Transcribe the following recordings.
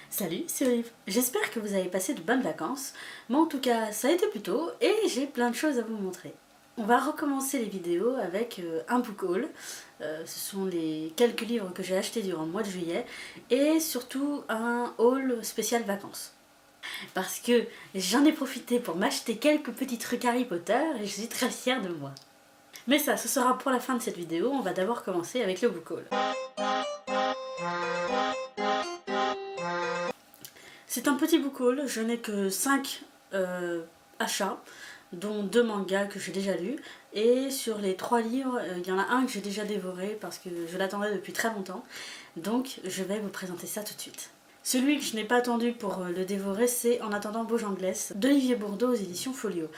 Salut, c'est Olive. J'espère que vous avez passé de bonnes vacances. Moi en tout cas, ça a été plutôt et j'ai plein de choses à vous montrer. On va recommencer les vidéos avec un book haul. Ce sont les quelques livres que j'ai achetés durant le mois de juillet et surtout un haul spécial vacances. Parce que j'en ai profité pour m'acheter quelques petits trucs Harry Potter et je suis très fière de moi. Mais ça, ce sera pour la fin de cette vidéo. On va d'abord commencer avec le book haul. C'est un petit book haul, je n'ai que 5 achats, dont 2 mangas que j'ai déjà lus. Et sur les 3 livres, il y en a un que j'ai déjà dévoré parce que je l'attendais depuis très longtemps. Donc je vais vous présenter ça tout de suite. Celui que je n'ai pas attendu pour le dévorer, c'est En attendant Beaujanglès d'Olivier Bourdeau aux éditions Folio.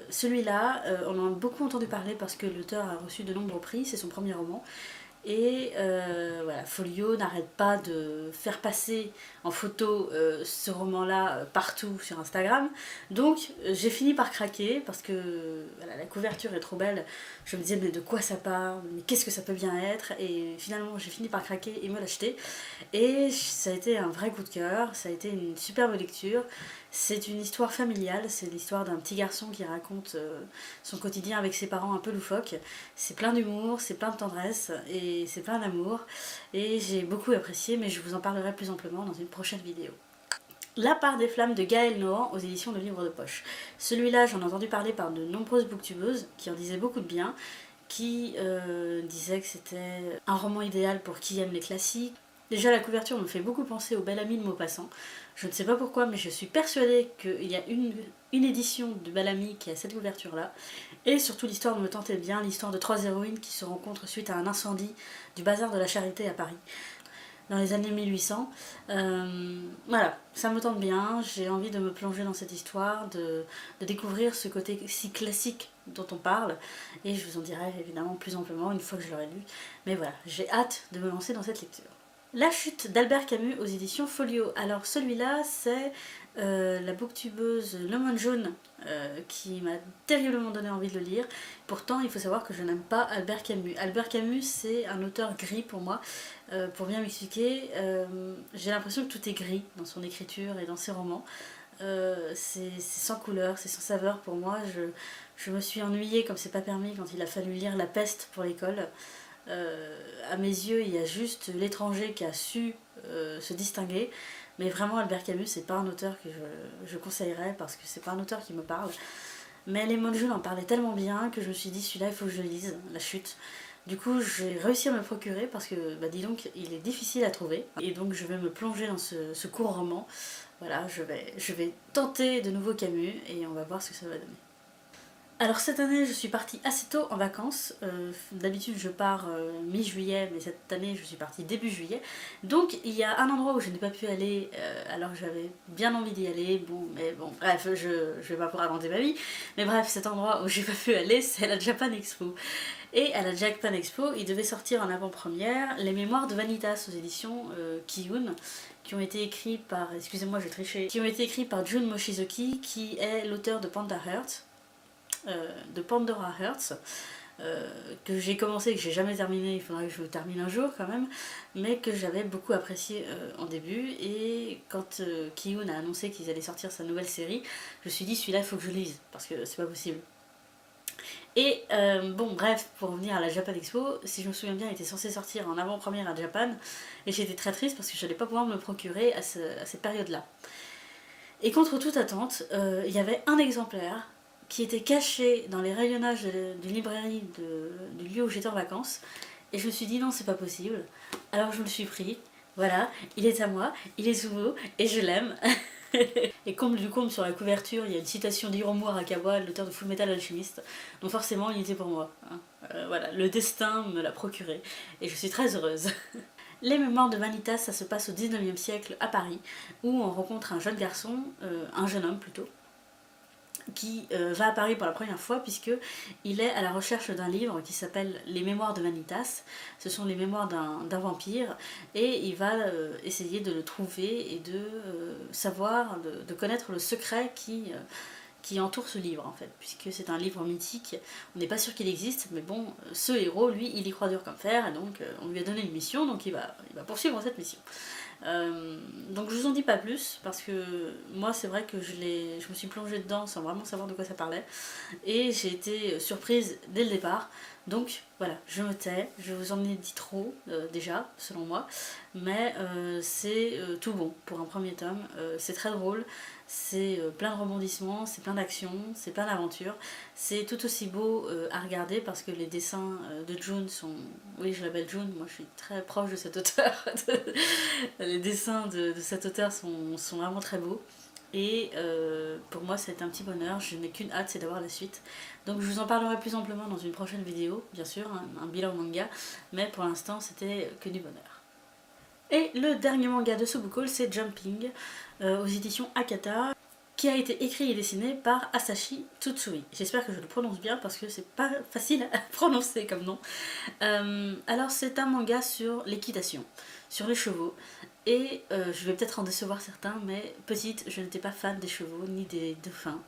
Celui-là, on en a beaucoup entendu parler parce que l'auteur a reçu de nombreux prix, c'est son premier roman. Et voilà, Folio n'arrête pas de faire passer en photo ce roman-là partout sur Instagram. Donc j'ai fini par craquer parce que voilà, la couverture est trop belle. Je me disais mais de quoi ça parle, mais qu'est-ce que ça peut bien être. Et finalement j'ai fini par craquer et me l'acheter. Et ça a été un vrai coup de cœur, ça a été une superbe lecture. C'est une histoire familiale, c'est l'histoire d'un petit garçon qui raconte son quotidien avec ses parents un peu loufoques. C'est plein d'humour, c'est plein de tendresse et c'est plein d'amour. Et j'ai beaucoup apprécié, mais je vous en parlerai plus amplement dans une prochaine vidéo. La part des flammes de Gaël Nohan aux éditions de Livres de Poche. Celui-là, j'en ai entendu parler par de nombreuses booktubeuses qui en disaient beaucoup de bien, qui disaient que c'était un roman idéal pour qui aime les classiques. Déjà, la couverture me fait beaucoup penser au Bel Ami de Maupassant. Je ne sais pas pourquoi, mais je suis persuadée qu'il y a une édition de Bel Ami qui a cette couverture-là. Et surtout, l'histoire me tentait bien, l'histoire de 3 héroïnes qui se rencontrent suite à un incendie du bazar de la Charité à Paris, dans les années 1800. Voilà, ça me tente bien, j'ai envie de me plonger dans cette histoire, de découvrir ce côté si classique dont on parle, et je vous en dirai évidemment plus amplement une fois que je l'aurai lu. Mais voilà, j'ai hâte de me lancer dans cette lecture. La chute d'Albert Camus aux éditions Folio. Alors celui-là, c'est la booktubeuse Lemon Jaune qui m'a terriblement donné envie de le lire. Pourtant, il faut savoir que je n'aime pas Albert Camus. Albert Camus, c'est un auteur gris pour moi. Pour bien m'expliquer, j'ai l'impression que tout est gris dans son écriture et dans ses romans. C'est sans couleur, c'est sans saveur pour moi. Je me suis ennuyée comme c'est pas permis quand il a fallu lire La Peste pour l'école. À mes yeux, il y a juste L'étranger qui a su se distinguer. Mais vraiment, Albert Camus, c'est pas un auteur que je conseillerais parce que c'est pas un auteur qui me parle. Mais les Monjul en parlaient tellement bien que je me suis dit, celui-là, il faut que je le lise, La Chute. Du coup, j'ai réussi à me le procurer parce que, bah, dis donc, il est difficile à trouver. Et donc, je vais me plonger dans ce court roman. Voilà, je vais tenter de nouveau Camus et on va voir ce que ça va donner. Alors cette année je suis partie assez tôt en vacances, d'habitude je pars mi-juillet mais cette année je suis partie début juillet, donc il y a un endroit où je n'ai pas pu aller alors que j'avais bien envie d'y aller, bref je vais pas vous raconter ma vie, mais bref cet endroit où j'ai pas pu aller c'est la Japan Expo. Et à la Japan Expo il devait sortir en avant-première Les Mémoires de Vanitas aux éditions Kiyun, qui ont été écrits par, excusez-moi je vais tricher, qui ont été écrits par Jun Mochizuki qui est l'auteur de Panda Heart. De Pandora Hearts, que j'ai commencé et que j'ai jamais terminé, il faudrait que je le termine un jour quand même, mais que j'avais beaucoup apprécié en début. Et quand Kiyun a annoncé qu'ils allaient sortir sa nouvelle série, je me suis dit celui-là il faut que je le lise parce que c'est pas possible. Et bon bref, pour revenir à la Japan Expo, si je me souviens bien, il était censé sortir en avant-première à Japan et j'étais très triste parce que je n'allais pas pouvoir me le procurer à cette période-là. Et contre toute attente, il y avait un exemplaire qui était caché dans les rayonnages d'une librairie du lieu où j'étais en vacances. Et je me suis dit non, c'est pas possible. Alors je me le suis pris. Voilà, il est à moi, il est Zumo et je l'aime. Et comble du comble, sur la couverture, il y a une citation d'Hiromu Arakawa, l'auteur de Fullmetal Alchemist. Donc forcément, il était pour moi. Hein. Voilà, le destin me l'a procuré. Et je suis très heureuse. Les Mémoires de Vanitas, ça se passe au 19e siècle à Paris, où on rencontre un jeune garçon, un jeune homme plutôt, qui va à Paris pour la première fois puisqu'il est à la recherche d'un livre qui s'appelle Les Mémoires de Vanitas. Ce sont les mémoires d'un vampire et il va essayer de le trouver et de savoir, de connaître le secret qui entoure ce livre en fait, puisque c'est un livre mythique, on n'est pas sûr qu'il existe, mais bon, ce héros, lui, il y croit dur comme fer, et donc on lui a donné une mission, donc il va poursuivre cette mission. Donc je vous en dis pas plus parce que moi c'est vrai que je me suis plongée dedans sans vraiment savoir de quoi ça parlait et j'ai été surprise dès le départ. Donc voilà, je me tais, je vous en ai dit trop déjà selon moi, mais c'est tout bon pour un premier tome. C'est très drôle, c'est plein de rebondissements, c'est plein d'actions, c'est plein d'aventures. C'est tout aussi beau à regarder parce que les dessins de June sont... Oui, je l'appelle June, moi je suis très proche de cet auteur. Les dessins de cet auteur sont vraiment très beaux. Et pour moi, c'est un petit bonheur. Je n'ai qu'une hâte, c'est d'avoir la suite. Donc je vous en parlerai plus amplement dans une prochaine vidéo, bien sûr, un bilan manga. Mais pour l'instant, c'était que du bonheur. Et le dernier manga de ce book haul, c'est Jumping, aux éditions Akata, qui a été écrit et dessiné par Asashi Tsutsui. J'espère que je le prononce bien parce que c'est pas facile à prononcer comme nom. Alors c'est un manga sur l'équitation, sur les chevaux. Et je vais peut-être en décevoir certains, mais petite, je n'étais pas fan des chevaux ni des dauphins.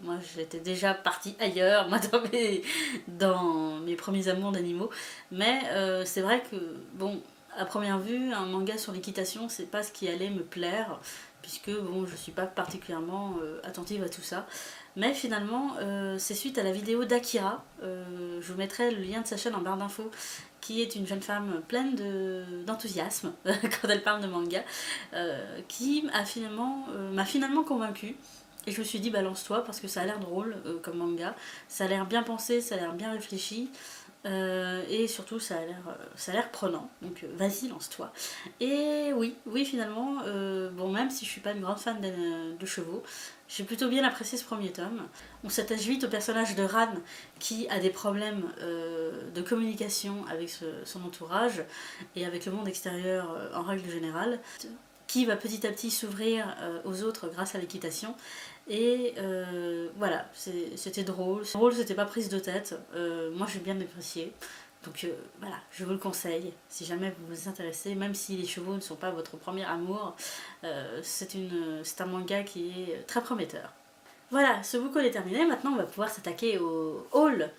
Moi j'étais déjà partie ailleurs, moi dans mes premiers amours d'animaux. Mais c'est vrai que, bon, à première vue, un manga sur l'équitation, c'est pas ce qui allait me plaire, puisque bon, je suis pas particulièrement attentive à tout ça. Mais finalement, c'est suite à la vidéo d'Akira, je vous mettrai le lien de sa chaîne en barre d'infos, qui est une jeune femme pleine d'enthousiasme quand elle parle de manga, qui m'a finalement convaincue. Et je me suis dit, balance-toi parce que ça a l'air drôle comme manga, ça a l'air bien pensé, ça a l'air bien réfléchi. Et surtout ça a l'air prenant, donc vas-y, lance-toi. Et oui finalement, bon, même si je suis pas une grande fan de chevaux, j'ai plutôt bien apprécié ce premier tome. On s'attache vite au personnage de Ran qui a des problèmes de communication avec son entourage et avec le monde extérieur en règle générale, qui va petit à petit s'ouvrir aux autres grâce à l'équitation. Et voilà, c'était drôle. Drôle, c'était pas prise de tête. Moi, j'ai bien apprécié. Donc voilà, je vous le conseille si jamais vous vous intéressez, même si les chevaux ne sont pas votre premier amour. C'est un manga qui est très prometteur. Voilà, ce book haul est terminé. Maintenant, on va pouvoir s'attaquer au haul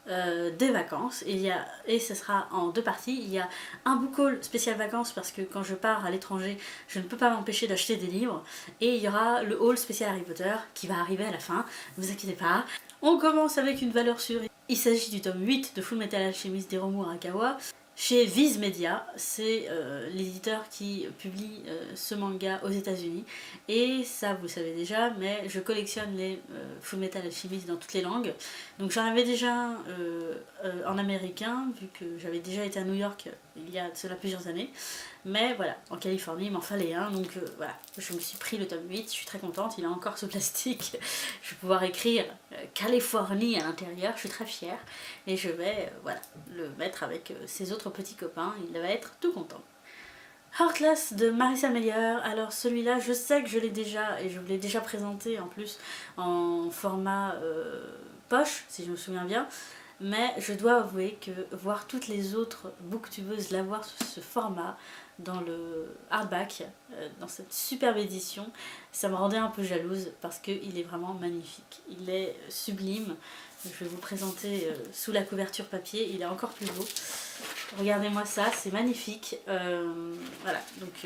des vacances et ce sera en deux parties. Il y a un book haul spécial vacances parce que quand je pars à l'étranger je ne peux pas m'empêcher d'acheter des livres, et il y aura le haul spécial Harry Potter qui va arriver à la fin, ne vous inquiétez pas. On commence avec une valeur sûre, il s'agit du tome 8 de Fullmetal Alchemist d'Hiromu Arakawa chez Viz Media. C'est l'éditeur qui publie ce manga aux États-Unis, et ça vous le savez déjà, mais je collectionne les Fullmetal Alchemist dans toutes les langues. Donc j'en avais déjà en américain, vu que j'avais déjà été à New York il y a cela plusieurs années. Mais voilà, en Californie il m'en fallait un, donc voilà, je me suis pris le tome 8, je suis très contente, il est encore sous plastique. Je vais pouvoir écrire Californie à l'intérieur, je suis très fière. Et je vais voilà, le mettre avec ses autres petits copains, il va être tout content. Heartless de Marissa Meyer. Alors celui-là, je sais que je l'ai déjà, et je vous l'ai déjà présenté en plus en format poche, si je me souviens bien. Mais je dois avouer que voir toutes les autres booktubeuses l'avoir sous ce format, dans le hardback, dans cette superbe édition, ça me rendait un peu jalouse parce qu'il est vraiment magnifique. Il est sublime. Je vais vous présenter sous la couverture papier, il est encore plus beau. Regardez-moi ça, c'est magnifique. Voilà, donc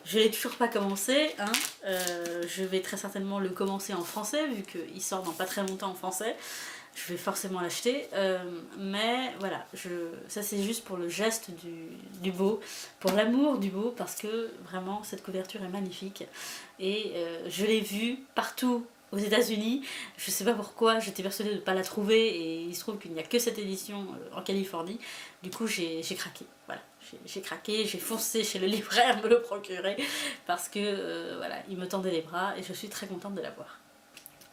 je l'ai toujours pas commencé. Hein. Je vais très certainement le commencer en français, vu qu'il sort dans pas très longtemps en français. Je vais forcément l'acheter, mais voilà, ça c'est juste pour le geste du beau, pour l'amour du beau, parce que vraiment cette couverture est magnifique. Et je l'ai vue partout aux États-Unis, je sais pas pourquoi, j'étais persuadée de ne pas la trouver, et il se trouve qu'il n'y a que cette édition en Californie. Du coup j'ai craqué, voilà, j'ai craqué, j'ai foncé chez le libraire me le procurer, parce que voilà, il me tendait les bras et je suis très contente de l'avoir.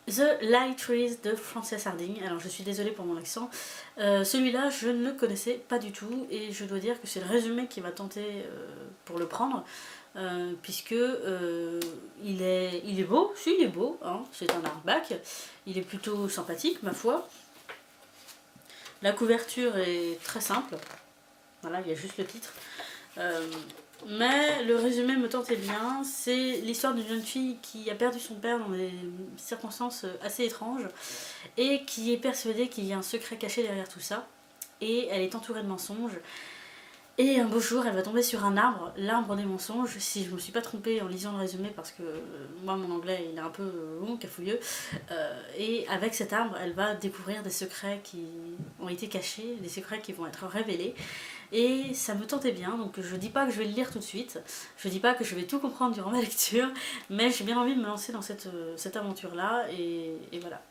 The Light Trees de Frances Hardinge. Alors je suis désolée pour mon accent. Celui-là je ne le connaissais pas du tout, et je dois dire que c'est le résumé qui m'a tenté pour le prendre. Puisque il est beau, si il est beau, hein, c'est un hardback, il est plutôt sympathique ma foi. La couverture est très simple, voilà, il y a juste le titre. Mais le résumé me tentait bien. C'est l'histoire d'une jeune fille qui a perdu son père dans des circonstances assez étranges et qui est persuadée qu'il y a un secret caché derrière tout ça. Et elle est entourée de mensonges. Et un beau jour, elle va tomber sur un arbre, l'arbre des mensonges, si je me suis pas trompée en lisant le résumé, parce que moi mon anglais il est un peu cafouilleux, et avec cet arbre, elle va découvrir des secrets qui ont été cachés, des secrets qui vont être révélés, et ça me tentait bien, donc je dis pas que je vais le lire tout de suite, je dis pas que je vais tout comprendre durant ma lecture, mais j'ai bien envie de me lancer dans cette aventure-là, et voilà,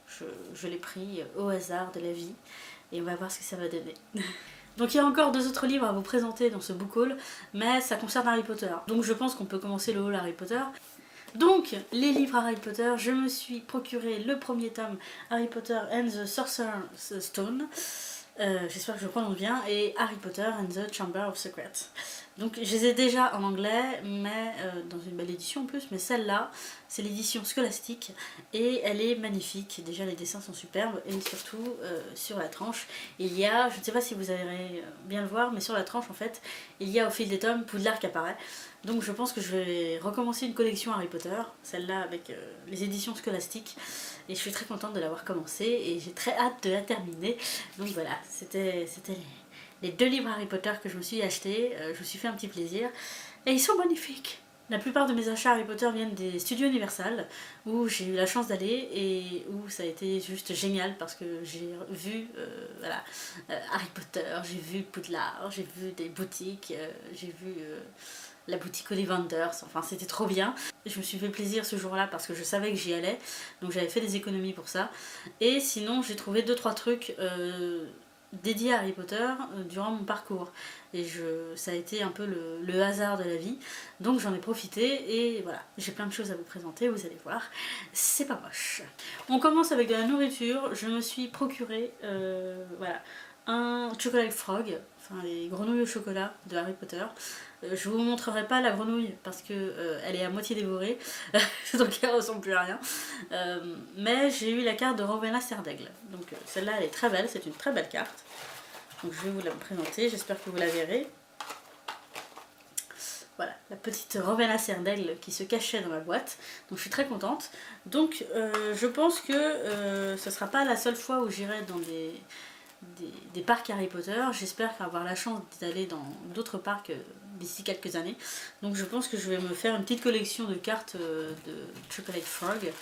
je l'ai pris au hasard de la vie, et on va voir ce que ça va donner. Donc il y a encore 2 autres livres à vous présenter dans ce book haul, mais ça concerne Harry Potter. Donc je pense qu'on peut commencer le haul Harry Potter. Donc, les livres Harry Potter, je me suis procuré le premier tome Harry Potter and the Sorcerer's Stone. J'espère que je prononce bien, et Harry Potter and the Chamber of Secrets. Donc je les ai déjà en anglais, mais dans une belle édition en plus, mais celle-là, c'est l'édition scolastique, et elle est magnifique. Déjà les dessins sont superbes, et surtout sur la tranche, il y a, je ne sais pas si vous allez bien le voir, mais sur la tranche en fait, il y a au fil des tomes Poudlard qui apparaît. Donc je pense que je vais recommencer une collection Harry Potter, celle-là avec les éditions scolastiques, et je suis très contente de l'avoir commencé, et j'ai très hâte de la terminer. Donc voilà, c'était les 2 livres Harry Potter que je me suis achetés, je me suis fait un petit plaisir, et ils sont magnifiques. La plupart de mes achats Harry Potter viennent des studios Universal, où j'ai eu la chance d'aller, et où ça a été juste génial, parce que j'ai vu voilà, Harry Potter, j'ai vu Poudlard, j'ai vu des boutiques, j'ai vu la boutique Ollivanders, enfin c'était trop bien. Je me suis fait plaisir ce jour-là parce que je savais que j'y allais, donc j'avais fait des économies pour ça. Et sinon j'ai trouvé 2-3 trucs dédiés à Harry Potter durant mon parcours. Et ça a été un peu le hasard de la vie, donc j'en ai profité, et voilà, j'ai plein de choses à vous présenter, vous allez voir, c'est pas moche. On commence avec de la nourriture. Je me suis procuré voilà, un chocolate frog, enfin les grenouilles au chocolat de Harry Potter. Je vous montrerai pas la grenouille parce que elle est à moitié dévorée, donc elle ressemble plus à rien. Mais j'ai eu la carte de Rowena Serdaigle, donc celle-là elle est très belle, c'est une très belle carte. Donc je vais vous la présenter, j'espère que vous la verrez. Voilà, la petite Rowena Serdaigle qui se cachait dans ma boîte, donc je suis très contente. Donc je pense que ce sera pas la seule fois où j'irai dans des parcs Harry Potter. J'espère avoir la chance d'aller dans d'autres parcs d'ici quelques années. Donc je pense que je vais me faire une petite collection de cartes de Chocolate Frog.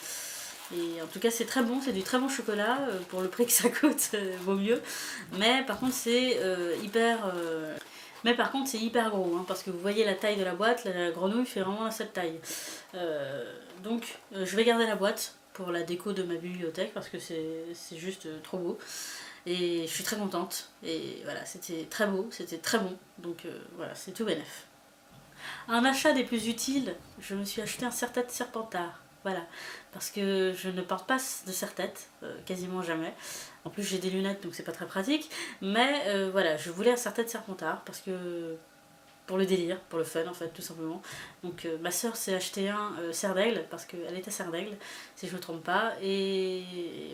Et en tout cas c'est très bon, c'est du très bon chocolat, pour le prix que ça coûte, vaut mieux. Mais par contre c'est hyper gros, hein, parce que vous voyez la taille de la boîte, la grenouille fait vraiment cette taille. Donc je vais garder la boîte pour la déco de ma bibliothèque parce que c'est juste trop beau. Et je suis très contente, et voilà, c'était très beau, c'était très bon, donc voilà, c'est tout bénef. Un achat des plus utiles, je me suis acheté un serre-tête Serpentard, voilà, parce que je ne porte pas de serre-tête, quasiment jamais. En plus j'ai des lunettes donc c'est pas très pratique, mais voilà, je voulais un serre-tête Serpentard parce que pour le délire, pour le fun en fait, tout simplement. Donc ma soeur s'est acheté un Serdaigle, parce qu'elle est à Serdaigle, si je ne me trompe pas, et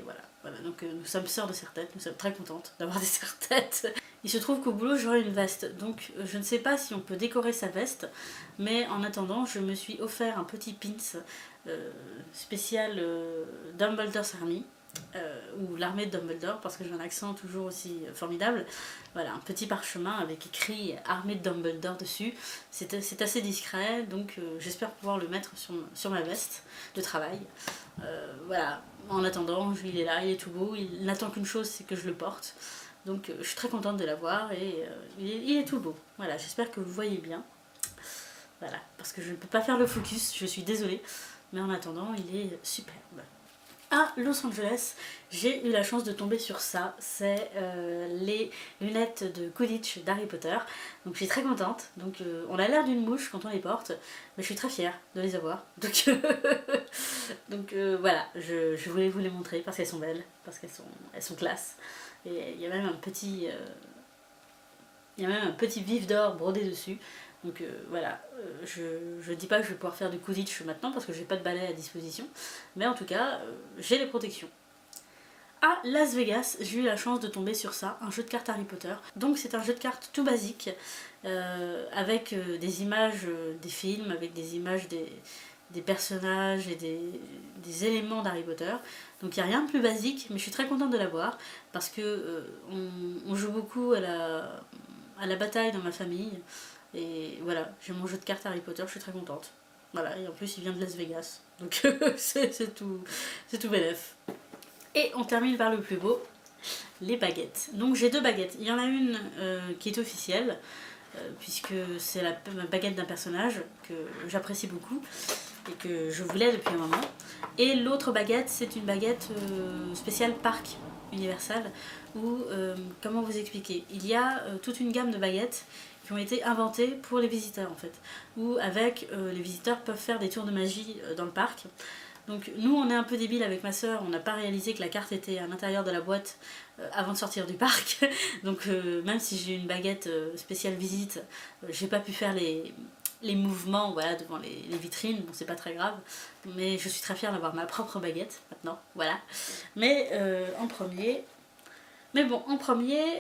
voilà. Voilà, donc nous sommes sœurs de serre-tête, nous sommes très contentes d'avoir des serre-têtes. Il se trouve qu'au boulot j'aurai une veste, donc je ne sais pas si on peut décorer sa veste, mais en attendant je me suis offert un petit pins spécial Dumbledore's Army, ou l'armée de Dumbledore, parce que j'ai un accent toujours aussi formidable. Voilà, un petit parchemin avec écrit armée de Dumbledore dessus. C'est assez discret, donc j'espère pouvoir le mettre sur ma veste de travail. Voilà, en attendant, il est là, il est tout beau, il n'attend qu'une chose, c'est que je le porte. Donc je suis très contente de l'avoir, et il est tout beau. Voilà, j'espère que vous voyez bien. Voilà, parce que je ne peux pas faire le focus, je suis désolée, mais en attendant, il est superbe. À Los Angeles, j'ai eu la chance de tomber sur ça, c'est les lunettes de Quidditch d'Harry Potter, donc je suis très contente. Donc on a l'air d'une mouche quand on les porte, mais je suis très fière de les avoir, donc, donc voilà, je voulais vous les montrer parce qu'elles sont belles, parce qu'elles sont classe, et il y a même un petit vif d'or brodé dessus. Donc voilà, je dis pas que je vais pouvoir faire du Quidditch maintenant parce que j'ai pas de balai à disposition, mais en tout cas j'ai les protections. À Las Vegas, j'ai eu la chance de tomber sur ça, un jeu de cartes Harry Potter. Donc c'est un jeu de cartes tout basique, avec des images des films, avec des images des personnages et des éléments d'Harry Potter. Donc il n'y a rien de plus basique, mais je suis très contente de l'avoir parce que on joue beaucoup à à la bataille dans ma famille. Et voilà, j'ai mon jeu de cartes Harry Potter, je suis très contente. Voilà, et en plus il vient de Las Vegas. Donc c'est tout bénef. Et on termine par le plus beau, les baguettes. Donc j'ai 2 baguettes. Il y en a une qui est officielle, puisque c'est ma baguette d'un personnage que j'apprécie beaucoup et que je voulais depuis un moment. Et l'autre baguette, c'est une baguette spéciale parc Universal, où, comment vous expliquer, il y a toute une gamme de baguettes qui ont été inventées pour les visiteurs en fait, où avec les visiteurs peuvent faire des tours de magie dans le parc. Donc nous on est un peu débiles avec ma soeur, on n'a pas réalisé que la carte était à l'intérieur de la boîte avant de sortir du parc. Donc même si j'ai une baguette spéciale visite, j'ai pas pu faire les mouvements voilà, devant les vitrines, bon c'est pas très grave, mais je suis très fière d'avoir ma propre baguette maintenant, voilà. Mais en premier,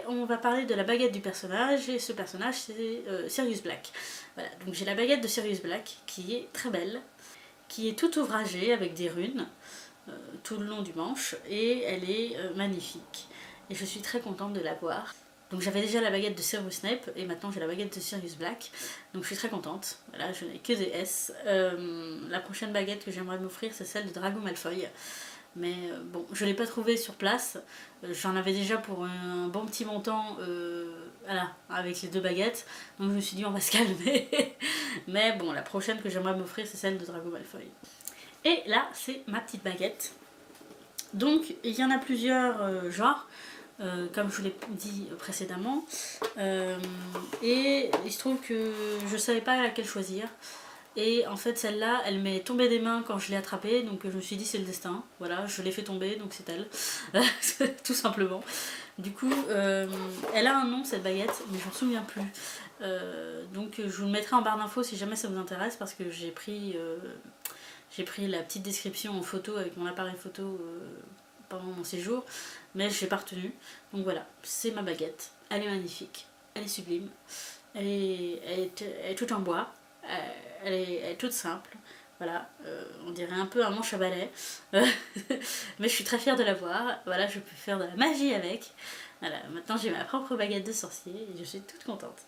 on va parler de la baguette du personnage, et ce personnage c'est Sirius Black. Voilà, donc j'ai la baguette de Sirius Black qui est très belle, qui est toute ouvragée avec des runes tout le long du manche, et elle est magnifique. Et je suis très contente de l'avoir. Donc j'avais déjà la baguette de Severus Snape, et maintenant j'ai la baguette de Sirius Black, donc je suis très contente. Voilà, je n'ai que des S. La prochaine baguette que j'aimerais m'offrir, c'est celle de Drago Malfoy. Mais bon, je ne l'ai pas trouvée sur place. J'en avais déjà pour un bon petit montant voilà, avec les 2 baguettes. Donc je me suis dit on va se calmer. Mais bon, la prochaine que j'aimerais m'offrir, c'est celle de Drago Malfoy. Et là, c'est ma petite baguette. Donc il y en a plusieurs genres, comme je vous l'ai dit précédemment. Et il se trouve que je ne savais pas laquelle choisir. Et en fait celle-là, elle m'est tombée des mains quand je l'ai attrapée, donc je me suis dit c'est le destin, voilà, je l'ai fait tomber, donc c'est elle, tout simplement. Du coup, elle a un nom cette baguette, mais je m'en souviens plus. Donc je vous le mettrai en barre d'infos si jamais ça vous intéresse, parce que j'ai pris la petite description en photo avec mon appareil photo pendant mon séjour, mais je l'ai pas retenu. Donc voilà, c'est ma baguette, elle est magnifique, elle est sublime, elle est toute en bois. Elle est toute simple, voilà, on dirait un peu un manche à balai, mais je suis très fière de l'avoir, voilà, je peux faire de la magie avec, voilà, maintenant j'ai ma propre baguette de sorcier et je suis toute contente.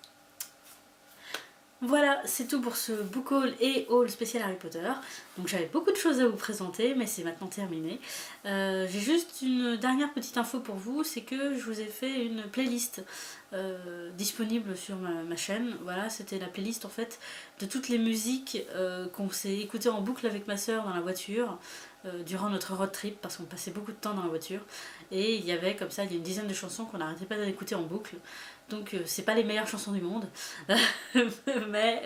Voilà, c'est tout pour ce book haul et haul spécial Harry Potter. Donc j'avais beaucoup de choses à vous présenter, mais c'est maintenant terminé. J'ai juste une dernière petite info pour vous, c'est que je vous ai fait une playlist disponible sur ma chaîne. Voilà, c'était la playlist en fait de toutes les musiques qu'on s'est écoutées en boucle avec ma soeur dans la voiture durant notre road trip, parce qu'on passait beaucoup de temps dans la voiture. Et il y avait comme ça, il y a une dizaine de chansons qu'on n'arrêtait pas d'écouter en boucle. Donc c'est pas les meilleures chansons du monde, mais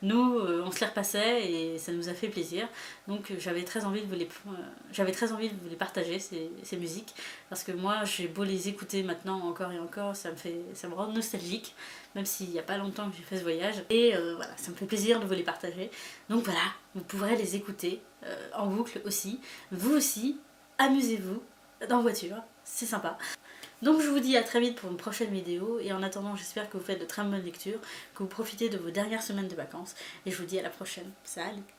nous on se les repassait et ça nous a fait plaisir. Donc j'avais très envie de vous les partager ces musiques, parce que moi j'ai beau les écouter maintenant encore et encore, ça me rend nostalgique, même s'il n'y a pas longtemps que j'ai fait ce voyage. Et voilà, ça me fait plaisir de vous les partager. Donc voilà, vous pourrez les écouter en boucle aussi. Vous aussi, amusez-vous dans la voiture, c'est sympa. Donc je vous dis à très vite pour une prochaine vidéo, et en attendant j'espère que vous faites de très bonnes lectures, que vous profitez de vos dernières semaines de vacances, et je vous dis à la prochaine. Salut!